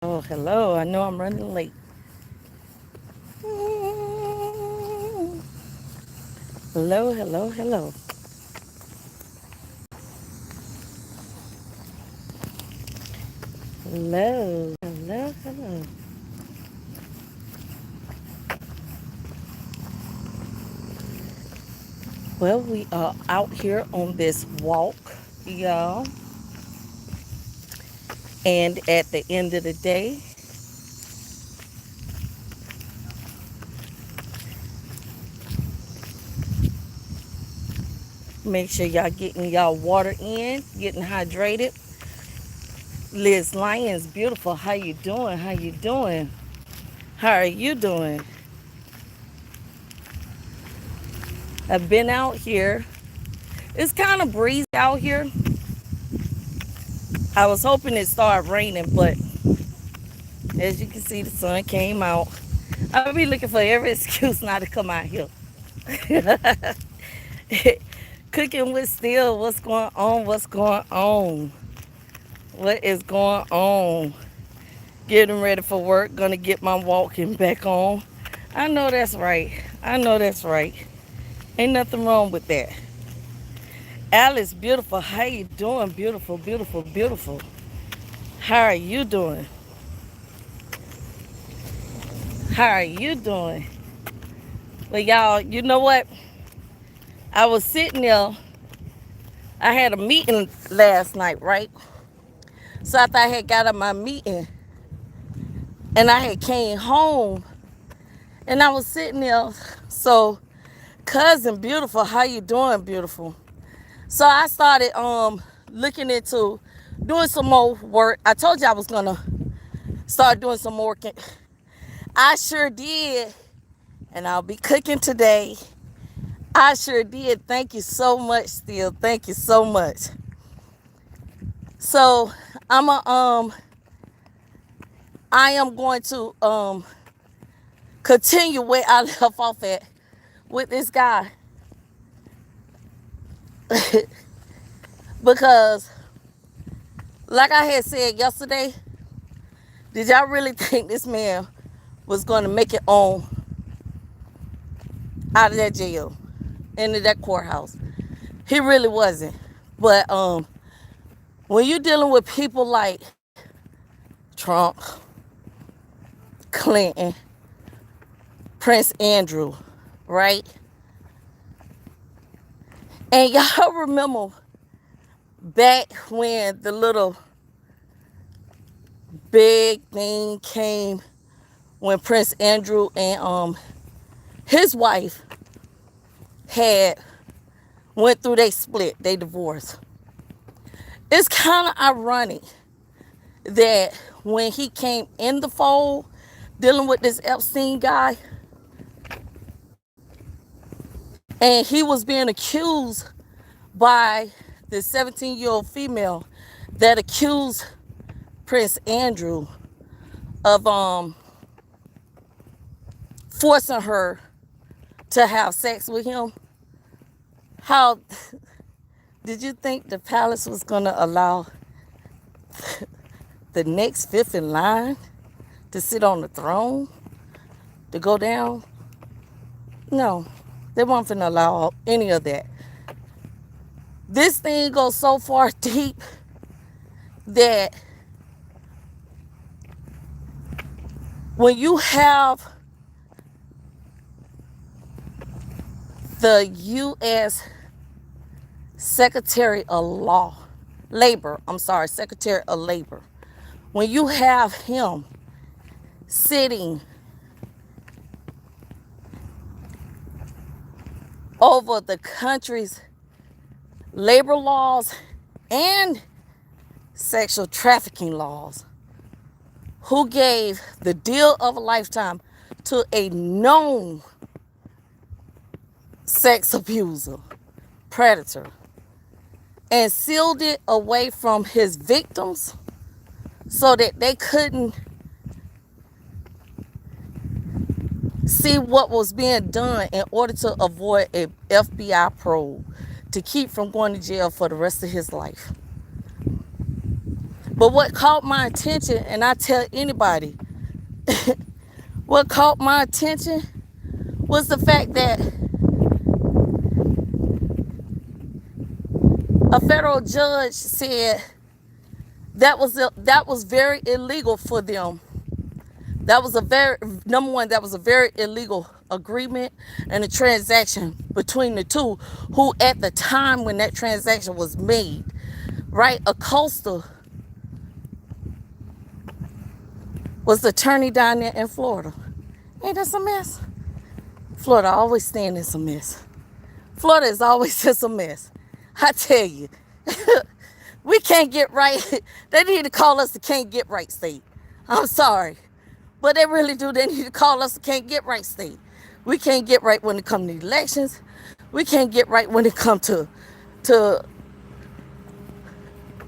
Oh, hello. I know I'm running late. Hello, hello, hello. Hello, hello, hello. Well, we are out here on this walk, y'all. And at the end of the day, make sure y'all getting y'all water in, getting hydrated. Liz Lyons, beautiful. How you doing? How you doing? How are you doing? I've been out here. It's kind of breezy out here. I was hoping it started raining, but as you can see, the sun came out. I'll be looking for every excuse not to come out here. Cooking with Steel, what's going on? What's going on? What is going on? Getting ready for work, gonna get my walking back on. I know that's right. I know that's right. Ain't nothing wrong with that. Alice, beautiful. How you doing? Beautiful, beautiful, beautiful. How are you doing? How are you doing? Well, y'all, you know what? I was sitting there. I had a meeting last night, right? So after I had got out of my meeting and I had came home and I was sitting there. So, cousin, beautiful, how you doing, beautiful? So I started looking into doing some more work. I told you I was gonna start doing some more. I sure did, and I'll be cooking today. I sure did. Thank you so much, Steel. Thank you so much. So I am going to continue where I left off at with this guy because, like I had said yesterday, did y'all really think this man was going to make it on out of that jail, into that courthouse? He really wasn't. But when you're dealing with people like Trump, Clinton, Prince Andrew, right? And y'all remember back when the little big thing came when Prince Andrew and his wife had went through they split, they divorced. It's kind of ironic that when he came in the fold dealing with this Epstein guy and he was being accused by the 17-year-old female that accused Prince Andrew of forcing her to have sex with him. How did you think the palace was going to allow the next fifth in line to sit on the throne to go down? No, they weren't going to allow any of that. This thing goes so far deep that when you have the U.S. Secretary of Labor, when you have him sitting over the country's labor laws and sexual trafficking laws, who gave the deal of a lifetime to a known sex abuser, predator, and sealed it away from his victims so that they couldn't see what was being done in order to avoid a FBI probe to keep from going to jail for the rest of his life. But what caught my attention, and I tell anybody, what caught my attention was the fact that a federal judge said that was very illegal for them. That was a very, number one, that was a very illegal agreement and a transaction between the two, who at the time when that transaction was made, right, Acosta was the attorney down there in Florida. Ain't that some mess? Florida always staying in some mess. Florida is always in some mess. I tell you, we can't get right. They need to call us the can't get right state. I'm sorry. But they really do. They need to call us the can't get right state. We can't get right when it comes to elections. We can't get right when it comes to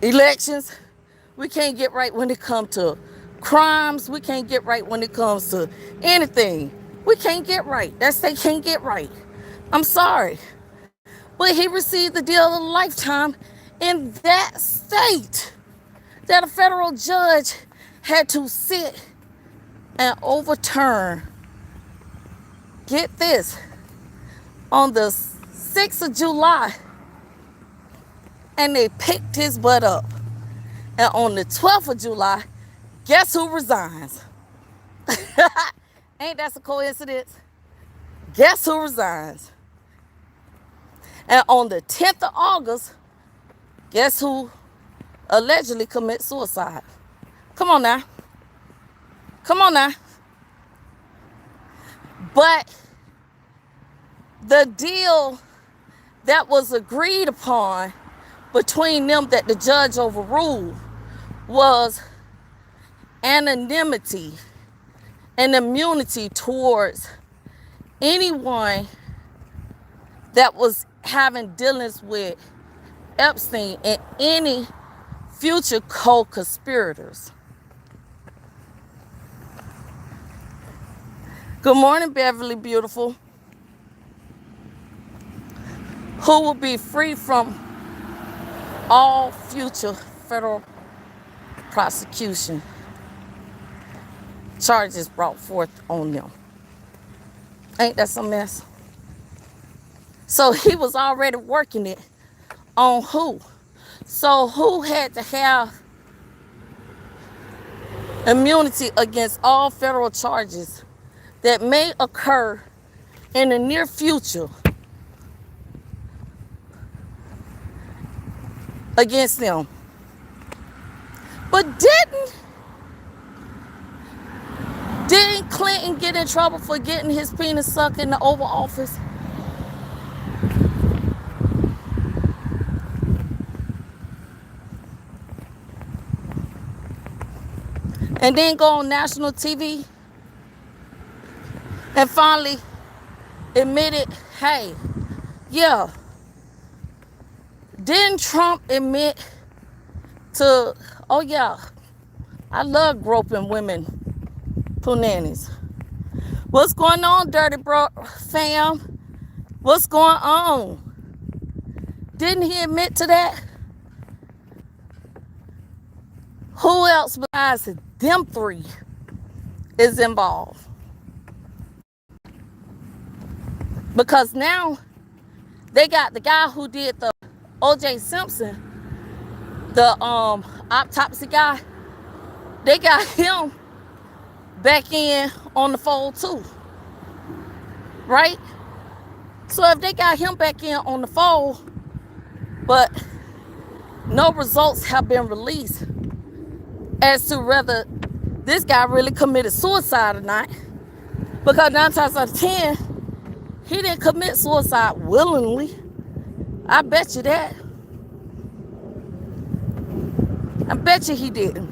elections. We can't get right when it comes to crimes. We can't get right when it comes to anything. We can't get right. That state can't get right. I'm sorry. But he received the deal of a lifetime in that state that a federal judge had to sit and overturn, get this, on the 6th of July, and they picked his butt up. And on the 12th of July, guess who resigns? Ain't that a coincidence? Guess who resigns? And on the 10th of August, guess who allegedly commits suicide? Come on now. Come on now. But the deal that was agreed upon between them that the judge overruled was anonymity and immunity towards anyone that was having dealings with Epstein and any future co-conspirators. Good morning, Beverly Beautiful. Who will be free from all future federal prosecution charges brought forth on them. Ain't that some mess? So he was already working it on who? So who had to have immunity against all federal charges that may occur in the near future against them? But didn't Clinton get in trouble for getting his penis sucked in the Oval Office? And then go on national TV and finally admitted, hey, yeah. Didn't Trump admit to, oh yeah, I love groping women punani's. What's going on, dirty bro fam? What's going on? Didn't he admit to that? Who else besides them three is involved? Because now they got the guy who did the O.J. Simpson, the autopsy guy. They got him back in on the fold too, right? So if they got him back in on the fold, but no results have been released as to whether this guy really committed suicide or not, because 9 times out of 10, he didn't commit suicide willingly. I bet you that. I bet you he didn't.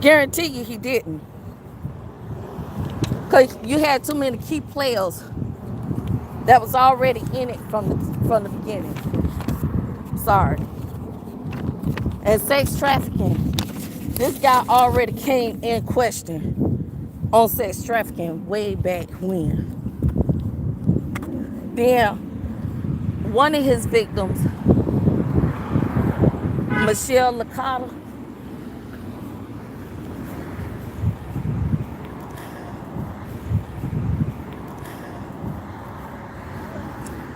Guarantee you he didn't. Because you had too many key players that was already in it from the beginning. Sorry. And sex trafficking. This guy already came in question on sex trafficking way back when. Then one of his victims Michelle Licata.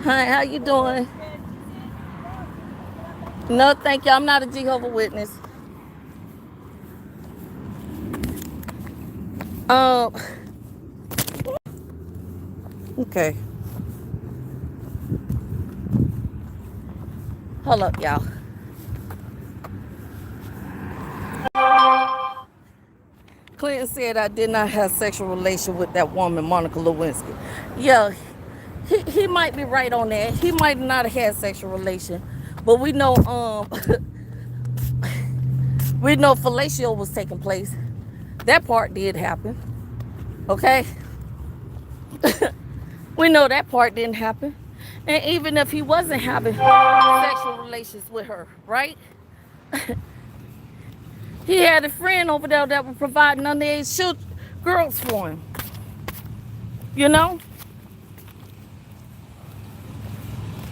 Hi, how you doing? No, thank you. I'm not a Jehovah's Witness. Um, okay. Hold up, y'all. Clinton said I did not have sexual relation with that woman, Monica Lewinsky. Yeah, he might be right on that. He might not have had sexual relation, but we know we know fellatio was taking place. That part did happen. Okay, we know that part didn't happen. And even if he wasn't having sexual relations with her, right? He had a friend over there that was providing underage girls for him. You know?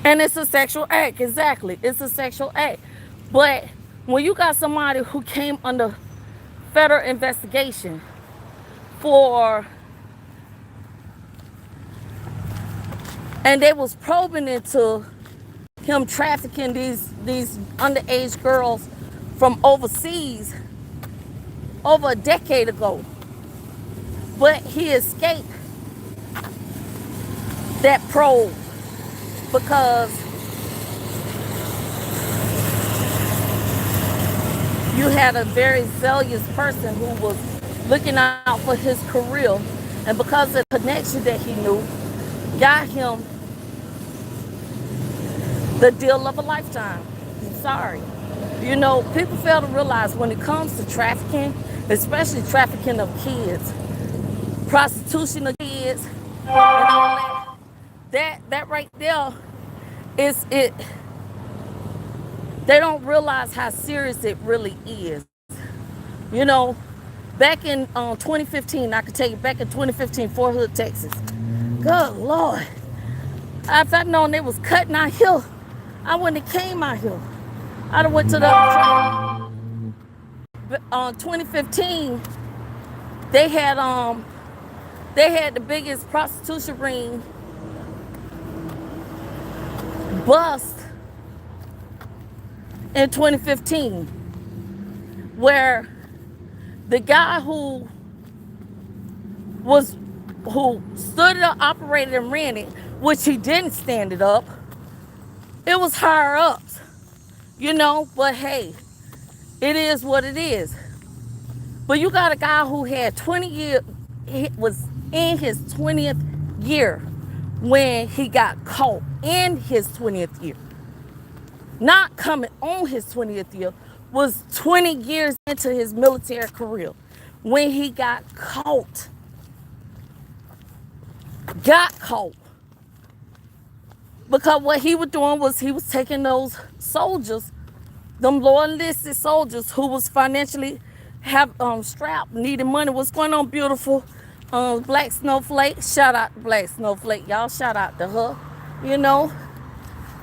And it's a sexual act, exactly. It's a sexual act. But when you got somebody who came under federal investigation for, and they was probing into him trafficking these underage girls from overseas over a decade ago. But he escaped that probe because you had a very zealous person who was looking out for his career, and because of the connection that he knew, got him the deal of a lifetime. I'm sorry. You know, people fail to realize when it comes to trafficking, especially trafficking of kids, prostitution of kids, and all that right there is it. They don't realize how serious it really is. You know, back in 2015, I could tell you, back in 2015, Fort Hood, Texas. Good Lord. If I'd known they was cutting out here, I wouldn't have came out here. I'd have went to the other train. 2015, they had the biggest prostitution ring bust in 2015, where the guy who stood up, operated, and ran it, which he didn't stand it up, it was higher ups, you know. But hey, it is what it is. But you got a guy who had 20 years, he was in his 20th year when he got caught, in his 20th year. Not coming on his 20th year, was 20 years into his military career when he got caught. Because what he was doing was he was taking those soldiers, them low enlisted soldiers who was financially strapped, needing money. What's going on, beautiful Black Snowflake? Shout out to Black Snowflake, y'all. Shout out to her, you know,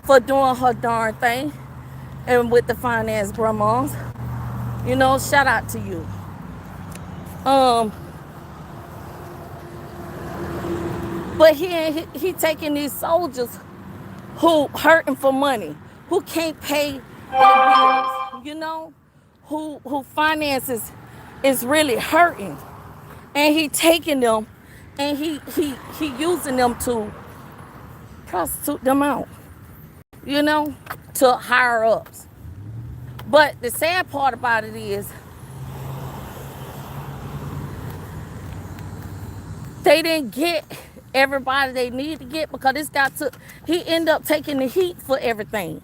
for doing her darn thing. And with the finance grandmas, you know, shout out to you. But he taking these soldiers who hurting for money, who can't pay their bills, you know, who finances is really hurting, and he taking them and he using them to prostitute them out, you know, to higher ups. But the sad part about it is they didn't get everybody they need to get, because this guy he ended up taking the heat for everything.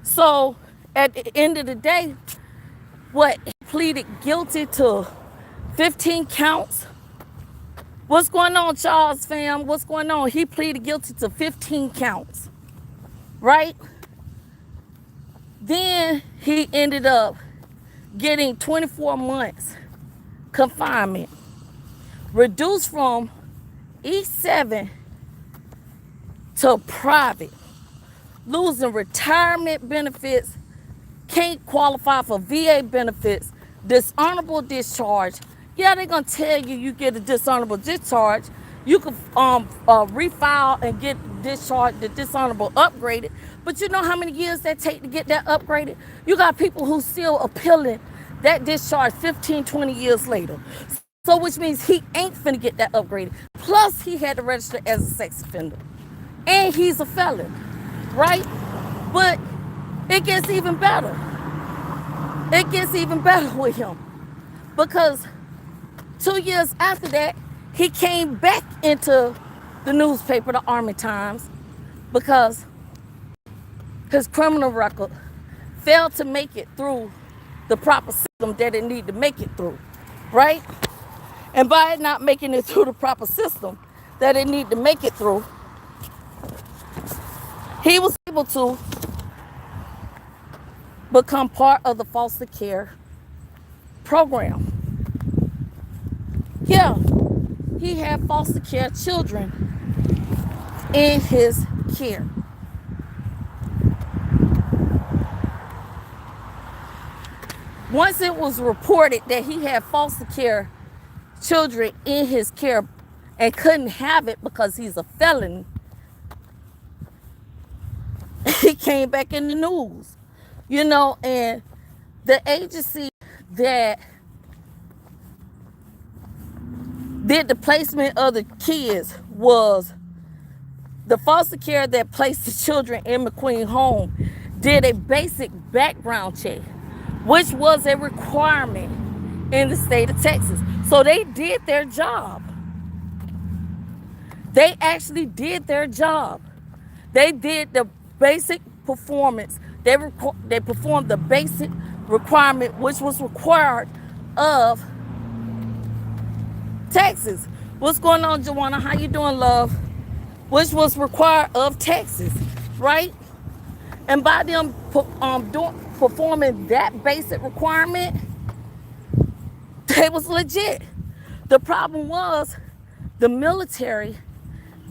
So at the end of the day, he pleaded guilty to 15 counts. What's going on, Charles fam? What's going on? He pleaded guilty to 15 counts, right? Then he ended up getting 24 months confinement, reduced from E7 to private, losing retirement benefits can't qualify for VA benefits, dishonorable discharge. Yeah, they're gonna tell you you get a dishonorable discharge. You can refile and get discharged, the dishonorable upgraded. But you know how many years that take to get that upgraded? You got people who still appealing that discharge 15, 20 years later. So which means he ain't finna get that upgraded. Plus he had to register as a sex offender. And he's a felon, right? But it gets even better. It gets even better with him. Because 2 years after that, he came back into the newspaper, the Army Times, because his criminal record failed to make it through the proper system that it needed to make it through, right? And by it not making it through the proper system that it needed to make it through, he was able to become part of the foster care program. Yeah, he had foster care children in his care. Once it was reported that he had foster care children in his care and couldn't have it because he's a felon, he came back in the news, you know, and the agency that did the placement of the kids was the foster care that placed the children in McQueen home did a basic background check, which was a requirement in the state of Texas. So they did their job. They actually did their job. They did the basic performance. They performed the basic requirement, which was required of Texas. What's going on, Joanna? How you doing, love? Which was required of Texas, right? And by them performing that basic requirement, they was legit. The problem was the military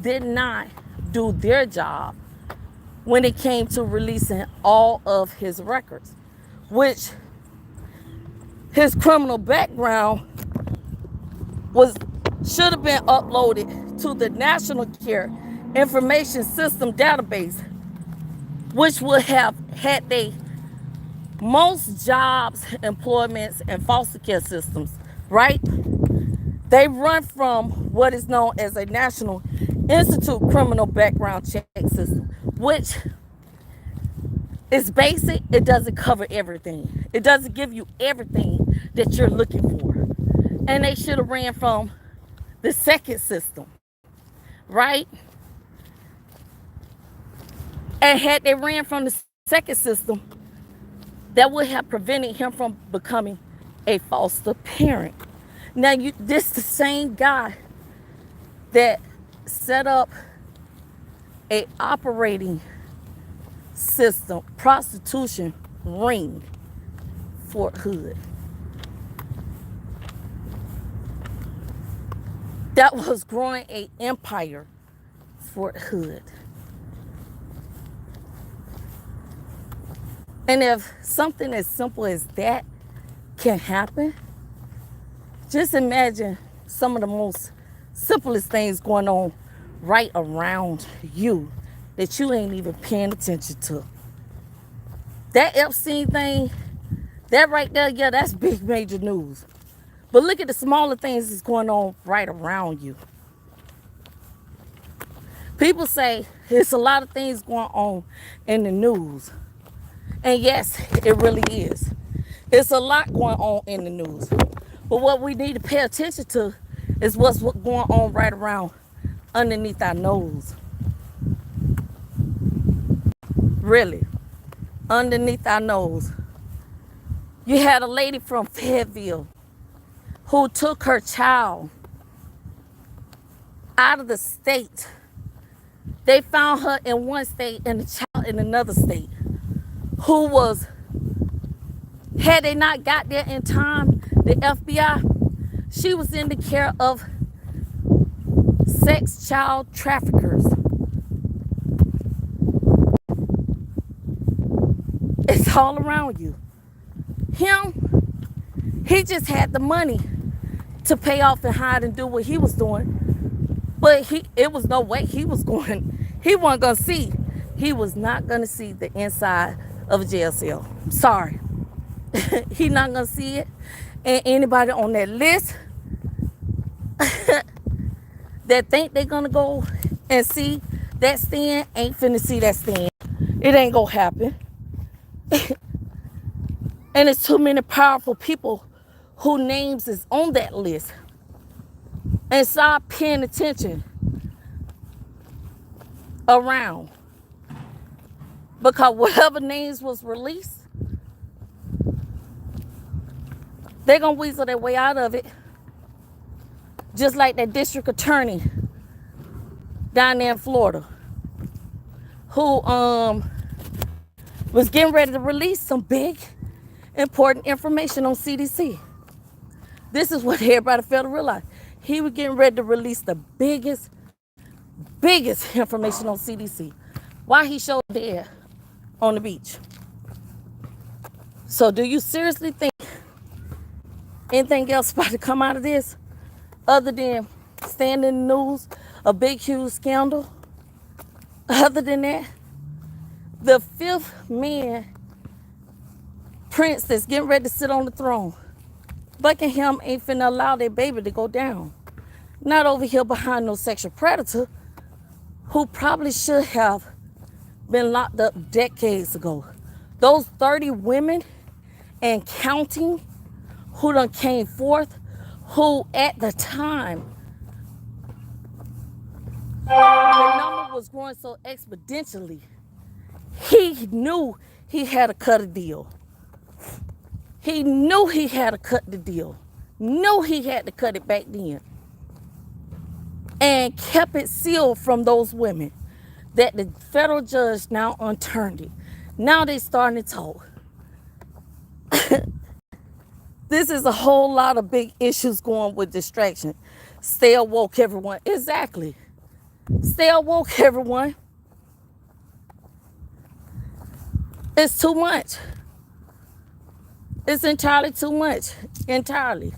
did not do their job when it came to releasing all of his records, which his criminal background should have been uploaded to the National Care Information System database, which would have had they most jobs, employments, and foster care systems, right? They run from what is known as a National Institute Criminal Background Check System, which is basic. It doesn't cover everything. It doesn't give you everything that you're looking for. And they should have ran from the second system, right? And had they ran from the second system, that would have prevented him from becoming a foster parent. Now, this the same guy that set up a operating system, prostitution ring, Fort Hood. That was growing an empire, Fort Hood. And if something as simple as that can happen, just imagine some of the most simplest things going on right around you that you ain't even paying attention to. That Epstein thing, that right there, yeah, that's big major news. But look at the smaller things that's going on right around you. People say there's a lot of things going on in the news. And yes, it really is. It's a lot going on in the news. But what we need to pay attention to is what's going on right around underneath our nose. Really, underneath our nose. You had a lady from Fayetteville who took her child out of the state. They found her in one state and the child in another state. Who was, had they not got there in time, the FBI, she was in the care of sex child traffickers. It's all around you. Him, he just had the money to pay off and hide and do what he was doing. But it was no way he wasn't gonna see. He was not gonna see the inside of a jail cell. Sorry. He not gonna see it. And anybody on that list that think they're gonna go and see that stand ain't finna see that stand. It ain't gonna happen. And it's too many powerful people whose names is on that list. And start paying attention around. Because whatever names was released, they're gonna weasel their way out of it. Just like that district attorney down there in Florida, who was getting ready to release some big, important information on CDC. This is what everybody failed to realize. He was getting ready to release the biggest information on CDC. Why he showed dead on the beach. So do you seriously think anything else about to come out of this other than staying in the news, a big, huge scandal? Other than that, the fifth man, prince that's getting ready to sit on the throne, Buckingham ain't finna allow their baby to go down. Not over here behind no sexual predator who probably should have been locked up decades ago. Those 30 women and counting who done came forth, who at the time, the number was growing so exponentially, he knew he had to cut a deal. He knew he had to cut the deal. Knew he had to cut it back then. And kept it sealed from those women. That the federal judge now unturned it. Now they starting to talk. This is a whole lot of big issues going with distraction. Stay awoke, everyone. Exactly. Stay awoke, everyone. It's too much. It's entirely too much. Entirely.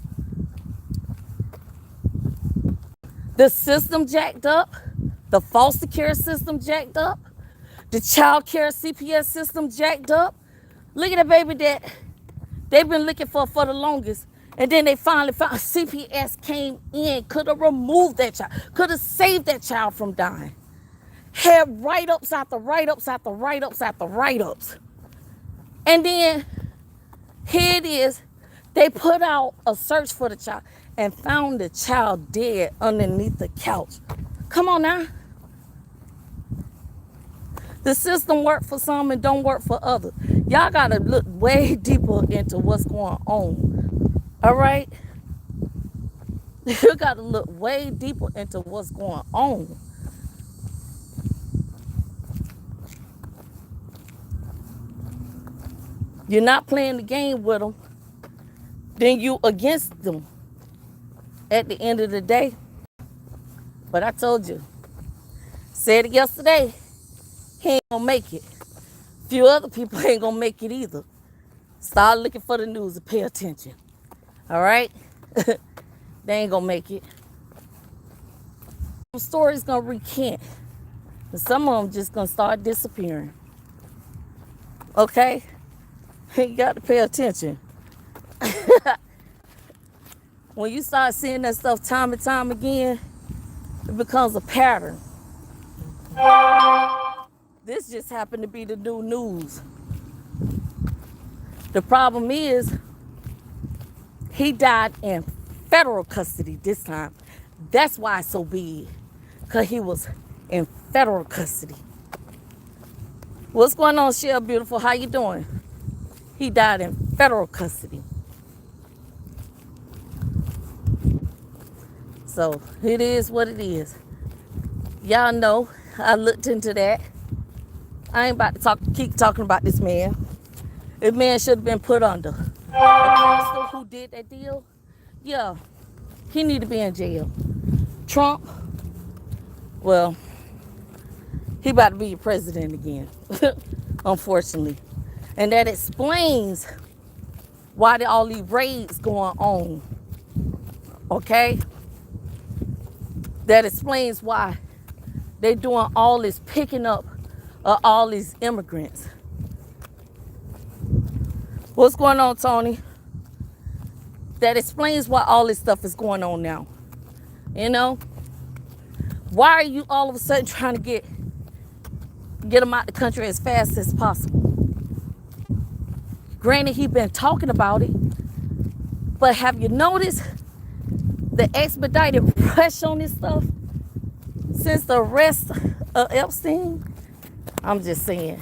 The system jacked up. The foster care system jacked up. The child care CPS system jacked up. Look at the baby that they've been looking for the longest. And then they finally found CPS came in, could have removed that child, could have saved that child from dying. Had write-ups after write-ups after write-ups after write-ups. And then here it is, they put out a search for the child and found the child dead underneath the couch. Come on now. The system work for some and don't work for others. Y'all gotta look way deeper into what's going on. All right? You gotta look way deeper into what's going on. You're not playing the game with them, then you against them at the end of the day. But I told you, said it yesterday, he ain't gonna make it. Few other people ain't gonna make it either. Start looking for the news and pay attention. All right? They ain't gonna make it. Some stories gonna recant. And some of them just gonna start disappearing. Okay? You got to pay attention. When you start seeing that stuff time and time again, it becomes a pattern. This just happened to be the new news. The problem is, he died in federal custody this time. That's why it's so big, because he was in federal custody. What's going on, Shell Beautiful? How you doing? He died in federal custody. So it is what it is. Y'all know I looked into that. I ain't about to keep talking about this man. This man should have been put under. The pastor who did that deal, yeah, he need to be in jail. Trump, well, he about to be your president again, unfortunately. And that explains why there all these raids going on. Okay? That explains why they're doing all this picking up of all these immigrants. What's going on, Tony? That explains why all this stuff is going on now. You know? Why are you all of a sudden trying to get them out the country as fast as possible? Granted, he's been talking about it, but have you noticed the expedited rush on this stuff since the arrest of Epstein? I'm just saying.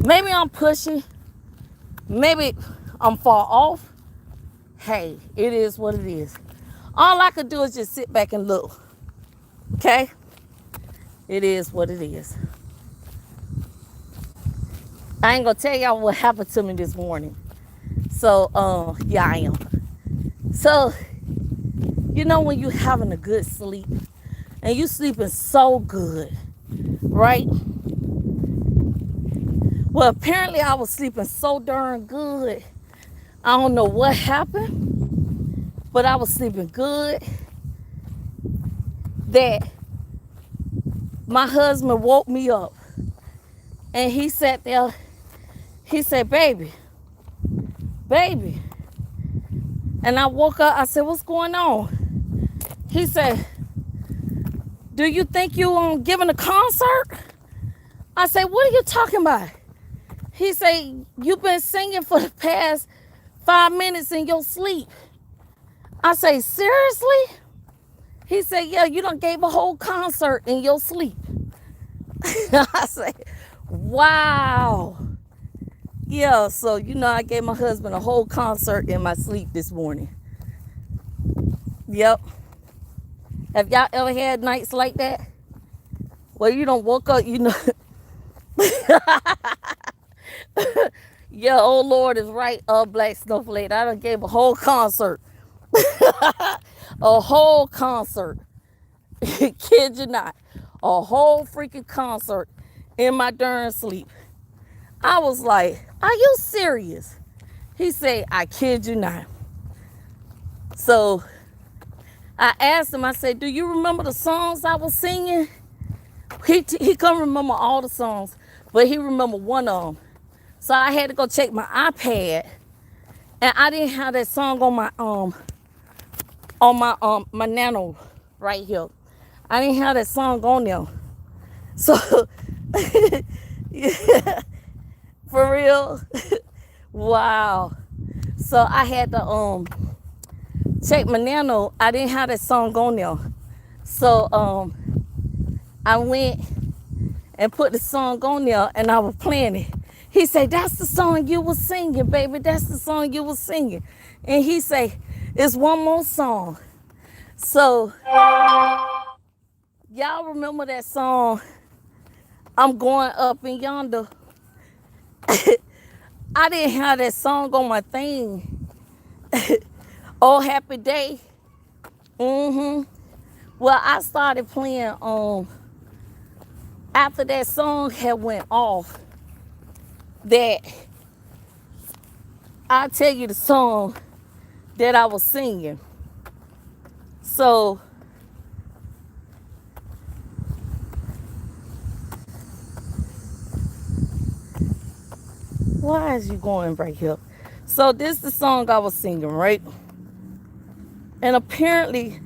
Maybe I'm pushing. Maybe I'm far off. Hey, it is what it is. All I could do is just sit back and look. Okay? It is what it is. I ain't gonna tell y'all what happened to me this morning. So, yeah, I am. So, you know when you having a good sleep and you sleeping so good, right? Well, apparently I was sleeping so darn good. I don't know what happened, but I was sleeping good that my husband woke me up and he sat there. He said, baby. And I woke up. I said, what's going on? He said, do you think you giving a concert? I said, what are you talking about? He said, you've been singing for the past 5 minutes in your sleep. I say, seriously? He said, yeah, you done gave a whole concert in your sleep. I say, wow. Yeah, so, I gave my husband a whole concert in my sleep this morning. Yep. Have y'all ever had nights like that? Well, you don't woke up, Yeah, oh Lord is right, Black Snowflake. I done gave a whole concert. A whole concert. Kid you not. A whole freaking concert in my darn sleep. I was like, are you serious? He said, I kid you not. So I asked him, I said, do you remember the songs I was singing? He couldn't remember all the songs, but he remembered one of them. So I had to go check my iPad, and I didn't have that song on my nano right here. I didn't have that song on there. So yeah, for real. Wow. So I had to check my nano. I didn't have that song on there. So I went and put the song on there and I was playing it. He said, that's the song you was singing, baby. That's the song you was singing. And he said, it's one more song. So y'all remember that song, I'm Going Up in Yonder? I didn't have that song on my thing. Oh, Happy Day. Well, I started playing after that song had went off, that I'll tell you the song that I was singing. So why is you going right here? So this is the song I was singing, right? And apparently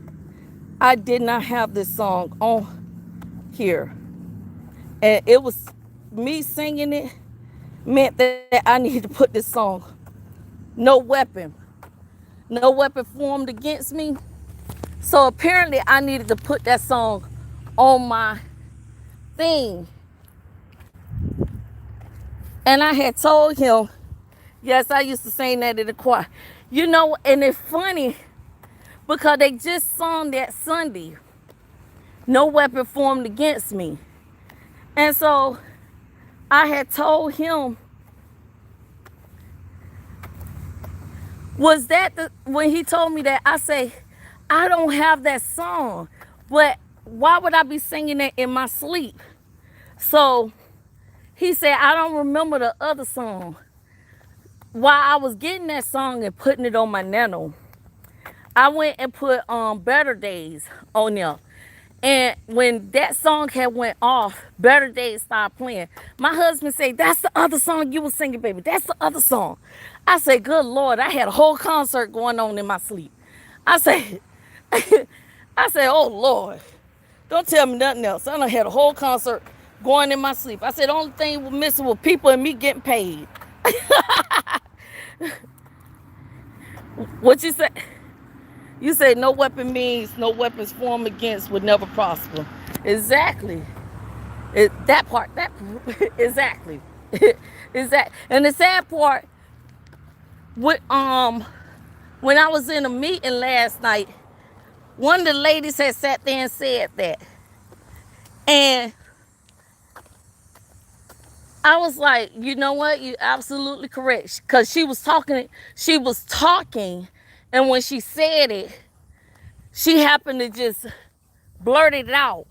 I did not have this song on here. And it was me singing it meant that I needed to put this song, no weapon formed against me. So apparently I needed to put that song on my thing. And I had told him, yes, I used to sing that in the choir. And it's funny because they just sung that Sunday, no weapon formed against me. And so I had told him, was that when he told me that, I say, I don't have that song, but why would I be singing it in my sleep? So he said, I don't remember the other song. while I was getting that song and putting it on my nano, I went and put Better Days on there. And when that song had went off, Better Days started playing. My husband said, "That's the other song you were singing, baby. That's the other song." I said, "Good Lord, I had a whole concert going on in my sleep." I said, I said, "Oh Lord, don't tell me nothing else. I done had a whole concert going in my sleep." I said, "The only thing we're missing was people and me getting paid." What you say? You say no weapon means no weapons formed against would never prosper. Exactly. That part. That exactly. Exactly. And the sad part, with when I was in a meeting last night, one of the ladies had sat there and said that, and I was like, you know what? You're absolutely correct. Because she was talking, and when she said it, she happened to just blurt it out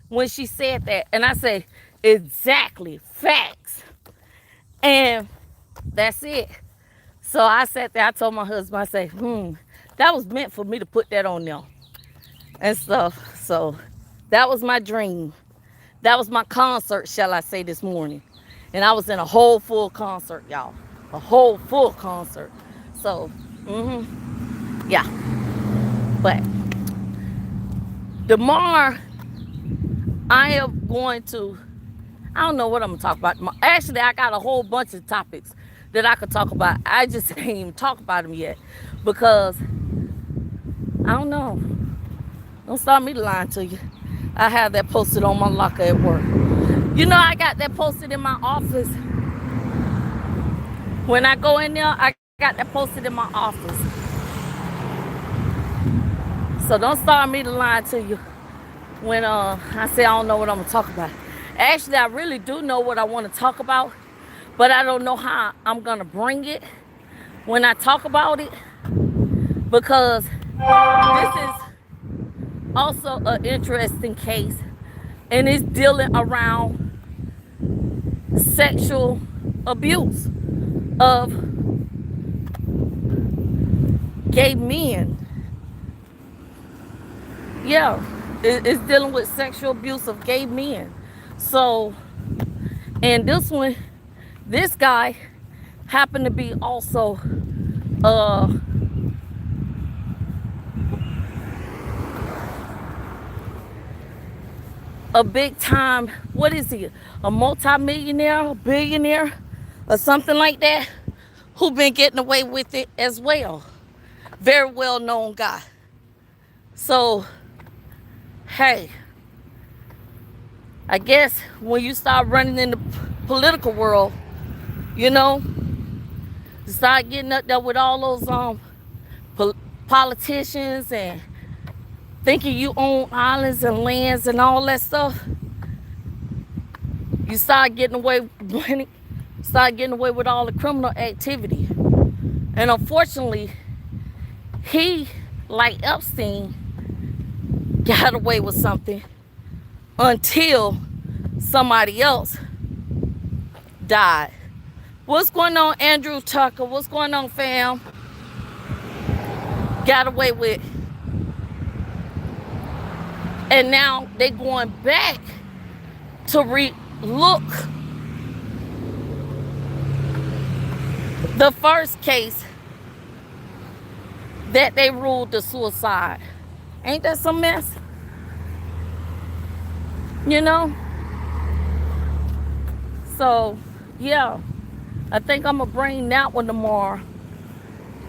when she said that. And I said, exactly, facts. And that's it. So I sat there, I told my husband, I said, that was meant for me to put that on there and stuff. So that was my dream. That was my concert, shall I say, this morning. And I was in a whole full concert, y'all. A whole full concert. So, yeah. But tomorrow, I am going to, I don't know what I'm going to talk about tomorrow. Actually, I got a whole bunch of topics that I could talk about. I just ain't even talk about them yet. Because, I don't know. Don't start me lying to you. I have that posted on my locker at work. You know, I got that posted in my office. When I go in there, I got that posted in my office. So don't start me to lie to you when I say I don't know what I'm going to talk about. Actually, I really do know what I want to talk about, but I don't know how I'm going to bring it when I talk about it, because this is also an interesting case, and it's dealing around sexual abuse of gay men. Yeah, it's dealing with sexual abuse of gay men. So, and this guy happened to be also a big time, what is he? A multi-millionaire, a billionaire, or something like that, who been getting away with it as well. Very well known guy. So, hey, I guess when you start running in the political world, you know, you start getting up there with all those politicians and thinking you own islands and lands and all that stuff, you start getting away with all the criminal activity. And unfortunately, he, like Epstein, got away with something until somebody else died. What's going on, Andrew Tucker? What's going on, fam? Got away with. And now they going back to look the first case that they ruled the suicide. Ain't that some mess? You know? So, yeah. I think I'm going to bring that one tomorrow.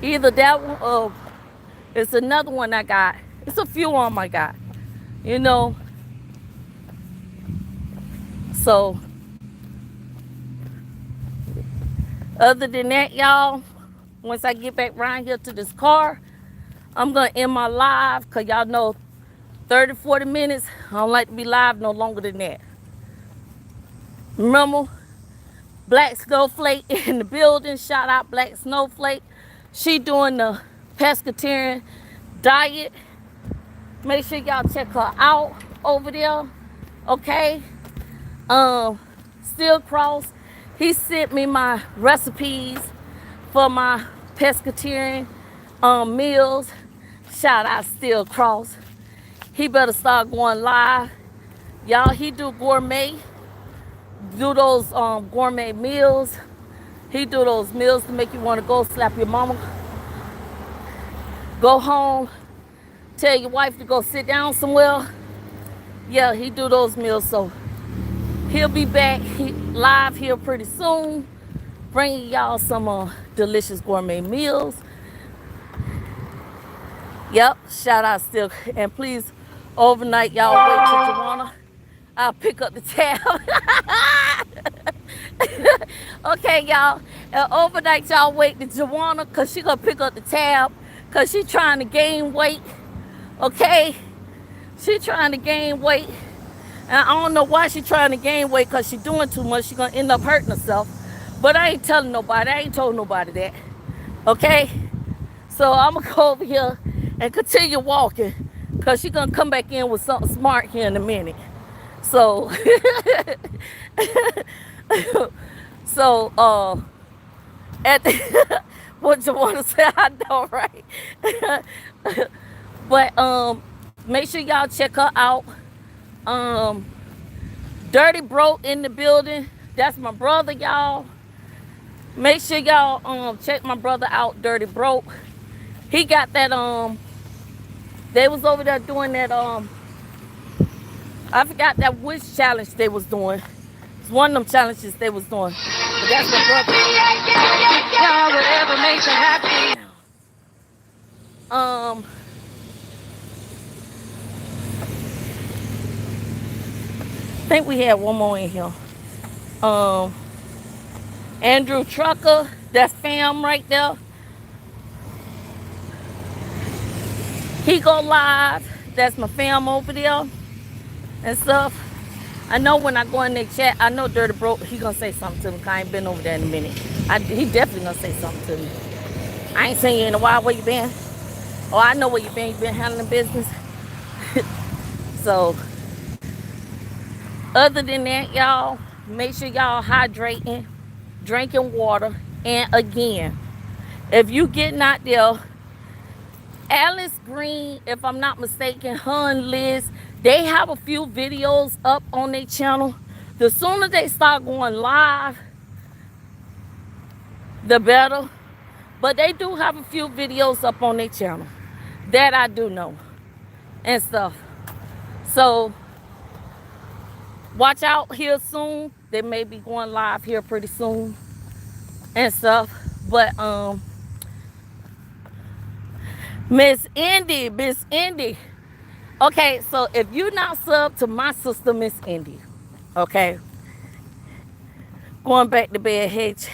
Either that one or it's another one I got. It's a few on I got. You know? So, other than that, y'all, once I get back around here to this car, I'm going to end my live, because y'all know 30, 40 minutes, I don't like to be live no longer than that. Remember, Black Snowflake in the building. Shout out Black Snowflake. She doing the pescatarian diet. Make sure y'all check her out over there. Okay? Still Cross, he sent me my recipes for my pescatarian meals. Shout out Still Cross. He better start going live. Y'all, he do those gourmet meals. He do those meals to make you want to go slap your mama, go home, tell your wife to go sit down somewhere. Yeah, he do those meals. So he'll be back live here pretty soon, bringing y'all some delicious gourmet meals. Yep, shout out Still. And please, overnight, y'all wait till Joanna. I'll pick up the tab. Okay, y'all. And overnight, y'all wait to Joanna, because she going to pick up the tab, because she trying to gain weight. Okay? She trying to gain weight. And I don't know why she trying to gain weight, because she doing too much. She going to end up hurting herself. But I ain't telling nobody. I ain't told nobody that. Okay? So I'm going to go over here and continue walking, because she going to come back in with something smart here in a minute. So, at the, what you want to say, I know, right? But, make sure y'all check her out. Dirty Bro in the building. That's my brother, y'all. Make sure y'all, check my brother out, Dirty Bro. He got that, they was over there doing that, I forgot that which challenge they was doing. It's one of them challenges they was doing. But that's my brother. Yeah, whatever makes you happy. I think we had one more in here. Andrew Trucker, that's fam right there. He go live. That's my fam over there and stuff. I know when I go in their chat, I know Dirty Bro, he gonna say something to me, because I ain't been over there in a minute. He definitely gonna say something to me. I ain't seen you in a while. Where you been? Oh, I know where you been. You been handling business. So, other than that, y'all, make sure y'all hydrating, drinking water. And again, if you getting out there, Alice Green, if I'm not mistaken, her and Liz, they have a few videos up on their channel. The sooner they start going live, the better. But they do have a few videos up on their channel. That I do know. And stuff. So, watch out here soon. They may be going live here pretty soon. And stuff. But, Miss Indy. Okay, so if you're not sub to my sister, Miss Indy, okay, going back to bed, Hedge,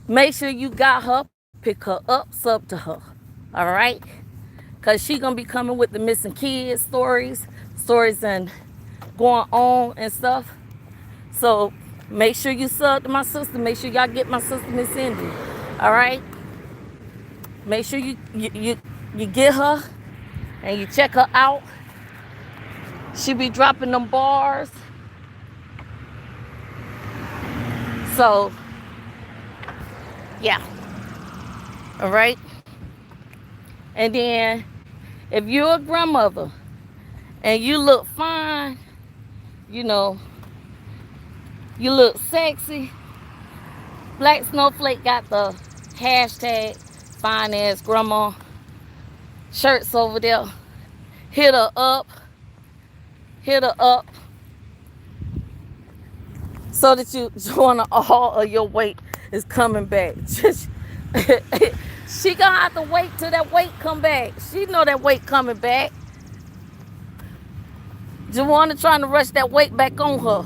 make sure you got her, pick her up, sub to her, all right? Because she going to be coming with the missing kids stories and going on and stuff. So make sure you sub to my sister. Make sure y'all get my sister, Miss Indy, all right? Make sure you get her and you check her out. She be dropping them bars. So, yeah. All right. And then, if you're a grandmother and you look fine, you know, you look sexy, Black Snowflake got the hashtag fine ass grandma shirts over there. Hit her up so that you want all of your weight is coming back. She gonna have to wait till that weight come back. She know that weight coming back. Joanna trying to rush that weight back on her.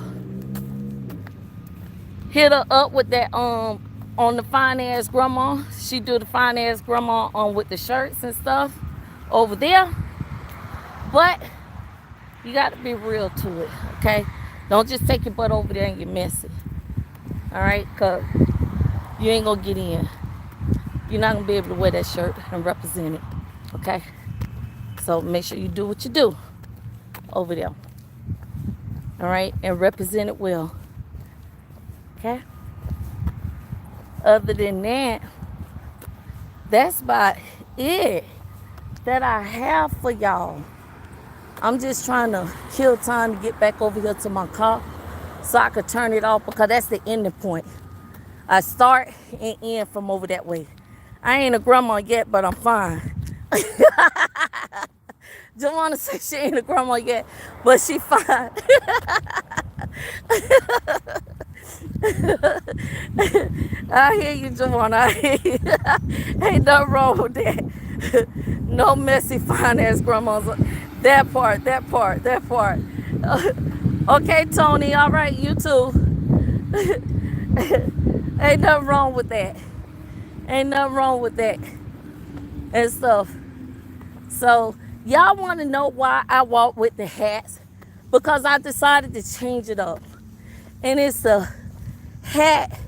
Hit her up with that on the fine ass grandma. She do the fine ass grandma on with the shirts and stuff over there. But you got to be real to it, okay? Don't just take your butt over there and get messy. All right? Because you ain't going to get in. You're not going to be able to wear that shirt and represent it, okay? So make sure you do what you do over there. All right? And represent it well. Okay? Other than that, that's about it that I have for y'all. I'm just trying to kill time to get back over here to my car so I could turn it off, because that's the ending point. I start and end from over that way. I ain't a grandma yet, but I'm fine. Joanna said she ain't a grandma yet, but she fine. I hear you, Joanna. I hear you. Ain't nothing wrong with that. No messy, fine ass grandmas. That part. Okay, Tony. All right, you too. Ain't nothing wrong with that. Ain't nothing wrong with that and stuff. So, y'all want to know why I walk with the hats? Because I decided to change it up. And it's a hat.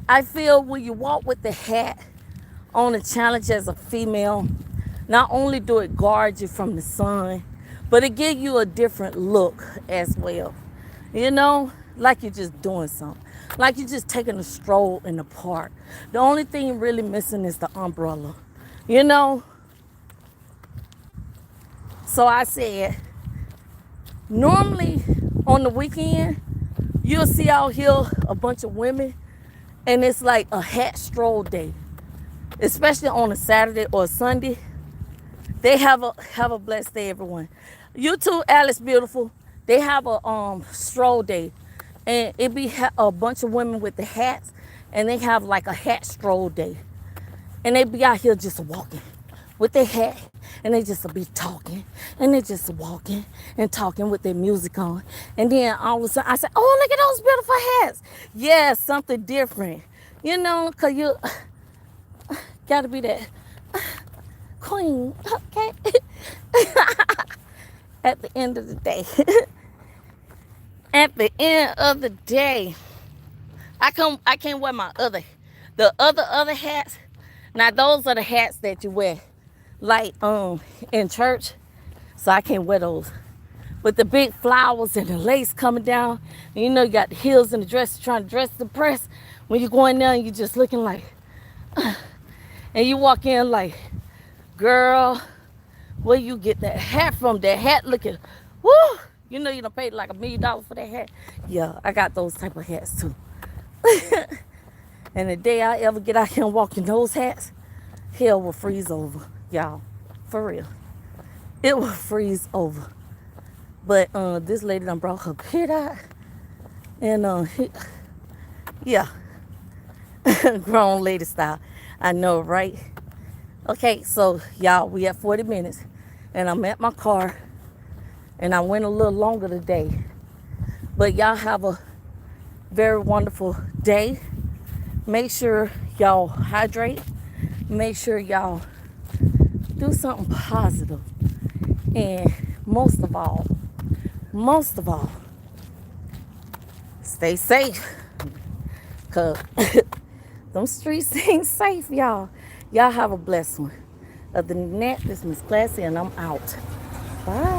I feel when you walk with the hat on a challenge as a female, not only do it guard you from the sun, but it gives you a different look as well. You know, like you're just doing something. Like you're just taking a stroll in the park. The only thing really missing is the umbrella. You know? So I said, normally on the weekend, you'll see out here a bunch of women, and it's like a hat stroll day. Especially on a Saturday or a Sunday. They have a blessed day, everyone. You too, Alice Beautiful. They have a stroll day. And it be a bunch of women with the hats, and they have like a hat stroll day. And they be out here just walking with their hat, and they just be talking, and they just walking and talking with their music on. And then all of a sudden I said, oh, look at those beautiful hats. Yeah, something different. You know, because you gotta be that queen, okay? At the end of the day. At the end of the day, I can't wear the other hats. Now those are the hats that you wear, like in church. So I can't wear those. With the big flowers and the lace coming down, and you know you got the heels and the dress, trying to dress the press. When you go in there and you just looking like, and you walk in like, girl, where you get that hat from? That hat looking, woo! You know you done paid like $1 million for that hat. Yeah, I got those type of hats too. And the day I ever get out here and walk in those hats, hell will freeze over, y'all. For real. It will freeze over. But this lady done brought her kid out. And yeah. Grown lady style. I know, right? Okay, so y'all, we at 40 minutes. And I'm at my car. And I went a little longer today. But y'all have a very wonderful day. Make sure y'all hydrate. Make sure y'all do something positive. And most of all, stay safe. Because them streets ain't safe, y'all. Y'all have a blessed one. Other than that, this is Miss Classy, and I'm out. Bye.